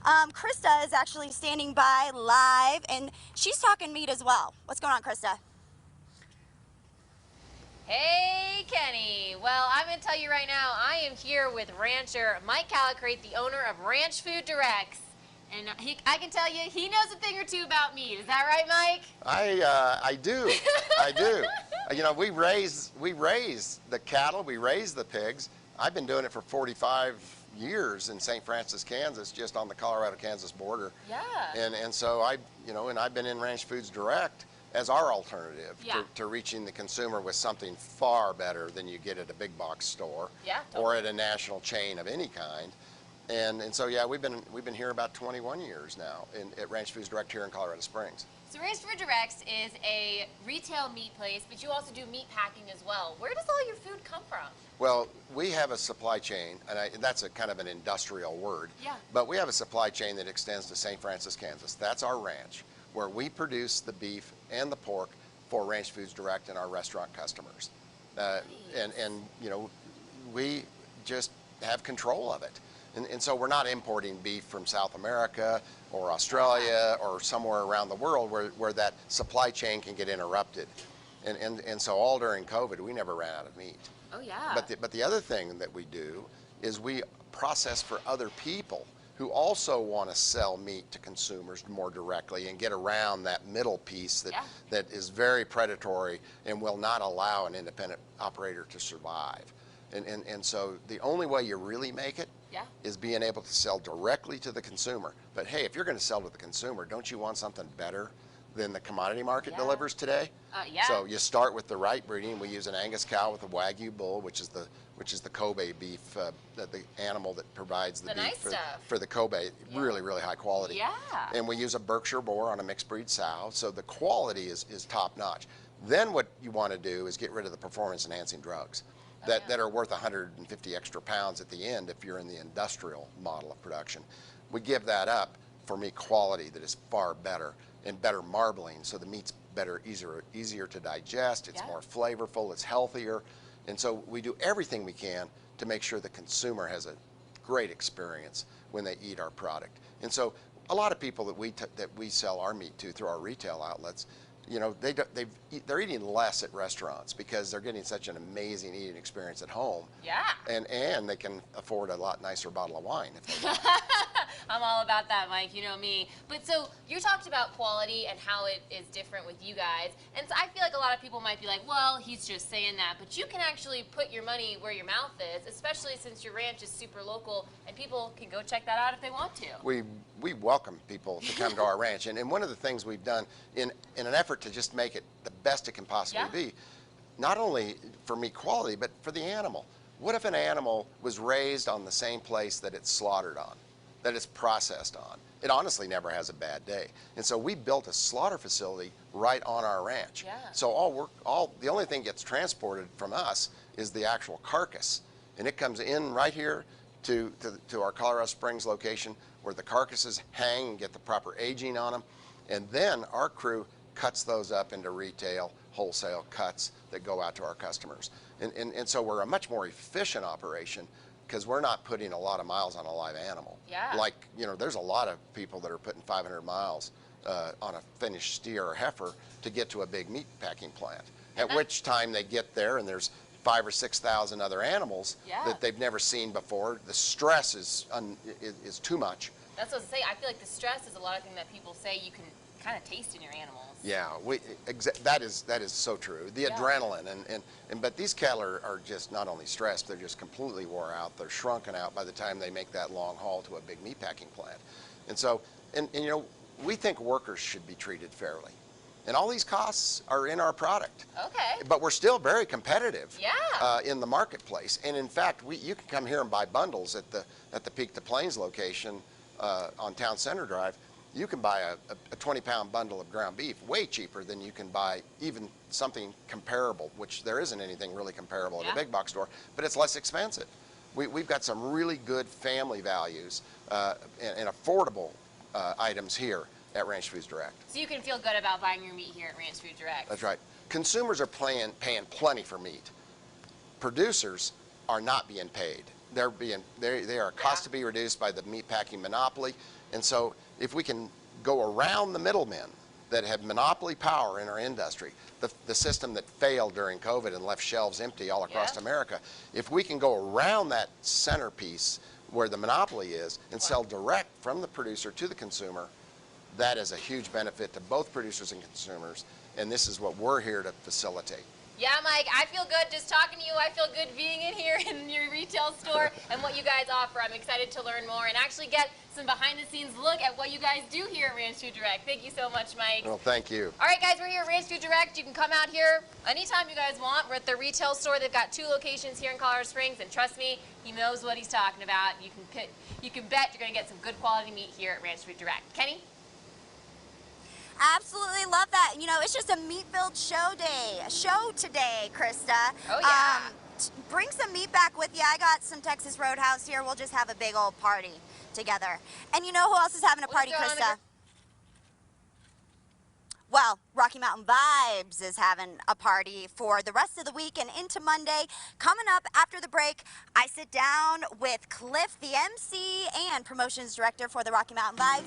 Krista is actually standing by live, and she's talking meat as well. What's going on, Krista? Hey, Kenny. Well, I'm going to tell you right now, I am here with rancher Mike Callicrate, the owner of Ranch Food Directs. And I can tell you, he knows a thing or two about meat. Is that right, Mike? I do. I do. You know, we raise the cattle, we raise the pigs. I've been doing it for 45 years in St. Francis, Kansas, just on the Colorado-Kansas border. Yeah. And so I've been in Ranch Foods Direct as our alternative to reaching the consumer with something far better than you get at a big box store or at a national chain of any kind. And so yeah, we've been here about 21 years now at Ranch Foods Direct here in Colorado Springs. So Ranch Food Directs is a retail meat place, but you also do meat packing as well. Where does all your food come from? Well, we have a supply chain, and that's a kind of an industrial word. Yeah. But we have a supply chain that extends to St. Francis, Kansas. That's our ranch, where we produce the beef and the pork for Ranch Foods Direct and our restaurant customers. Nice. And you know, we just have control of it. And so we're not importing beef from South America or Australia or somewhere around the world where that supply chain can get interrupted. And so all during COVID, we never ran out of meat. Oh, yeah. But the other thing that we do is we process for other people who also want to sell meat to consumers more directly and get around that middle piece that is very predatory and will not allow an independent operator to survive. And so the only way you really make it is being able to sell directly to the consumer. But hey, if you're going to sell to the consumer, don't you want something better than the commodity market delivers today? So you start with the right breeding. We use an Angus cow with a Wagyu bull, which is the Kobe beef, the animal that provides the beef for the Kobe, really high quality. Yeah. And we use a Berkshire boar on a mixed breed sow, so the quality is top notch. Then what you want to do is get rid of the performance enhancing drugs that are worth 150 extra pounds at the end if you're in the industrial model of production. We give that up for meat quality that is far better and better marbling, so the meat's better, easier to digest, it's more flavorful, it's healthier. And so we do everything we can to make sure the consumer has a great experience when they eat our product. And so a lot of people that we sell our meat to through our retail outlets, you know, they're eating less at restaurants because they're getting such an amazing eating experience at home. Yeah. And they can afford a lot nicer bottle of wine if they want. I'm all about that, Mike. You know me. But so you talked about quality and how it is different with you guys. And so I feel like a lot of people might be like, well, he's just saying that. But you can actually put your money where your mouth is, especially since your ranch is super local and people can go check that out if they want to. We welcome people to come to our ranch. And one of the things we've done in an effort to just make it the best it can possibly be, not only for meat quality, but for the animal. What if an animal was raised on the same place that it's slaughtered on, that it's processed on? It honestly never has a bad day. And so we built a slaughter facility right on our ranch. Yeah. So the only thing gets transported from us is the actual carcass. And it comes in right here to our Colorado Springs location where the carcasses hang and get the proper aging on them. And then our crew cuts those up into retail, wholesale cuts that go out to our customers. And so we're a much more efficient operation because we're not putting a lot of miles on a live animal. Yeah. Like, you know, there's a lot of people that are putting 500 miles on a finished steer or heifer to get to a big meat packing plant. At which time they get there and there's 5,000 or 6,000 other animals that they've never seen before. The stress is too much. That's what I was saying. I feel like the stress is a lot of things that people say you can kind of taste in your animals. Yeah, that is so true. The adrenaline but these cattle are just not only stressed, they're just completely wore out. They're shrunken out by the time they make that long haul to a big meat packing plant. And so, and you know, we think workers should be treated fairly. And all these costs are in our product. Okay. But we're still very competitive in the marketplace. And in fact, you can come here and buy bundles at the Peak to Plains location on Town Center Drive. You can buy a 20-pound bundle of ground beef way cheaper than you can buy even something comparable, which there isn't anything really comparable at a big box store, but it's less expensive. We've got some really good family values and affordable items here at Ranch Foods Direct. So you can feel good about buying your meat here at Ranch Food Direct. That's right. Consumers are paying plenty for meat. Producers are not being paid they are a cost to be reduced by the meatpacking monopoly. And so if we can go around the middlemen that have monopoly power in our industry, the system that failed during COVID and left shelves empty all across America, if we can go around that centerpiece where the monopoly is and sell direct from the producer to the consumer, that is a huge benefit to both producers and consumers, and this is what we're here to facilitate. Yeah, Mike, I feel good just talking to you. I feel good being in here in your retail store and what you guys offer. I'm excited to learn more and actually get some behind-the-scenes look at what you guys do here at Ranch Food Direct. Thank you so much, Mike. Well, thank you. All right, guys, we're here at Ranch Food Direct. You can come out here anytime you guys want. We're at the retail store. They've got 2 locations here in Colorado Springs, and trust me, he knows what he's talking about. You can bet you're going to get some good quality meat here at Ranch Food Direct. Kenny? Absolutely love that. You know, it's just a meat-filled show today, Krista. Oh, yeah. Bring some meat back with you. I got some Texas Roadhouse here. We'll just have a big old party together. And you know who else is having a party, Krista? Well, Rocky Mountain Vibes is having a party for the rest of the week and into Monday. Coming up after the break, I sit down with Cliff, the MC and promotions director for the Rocky Mountain Vibes.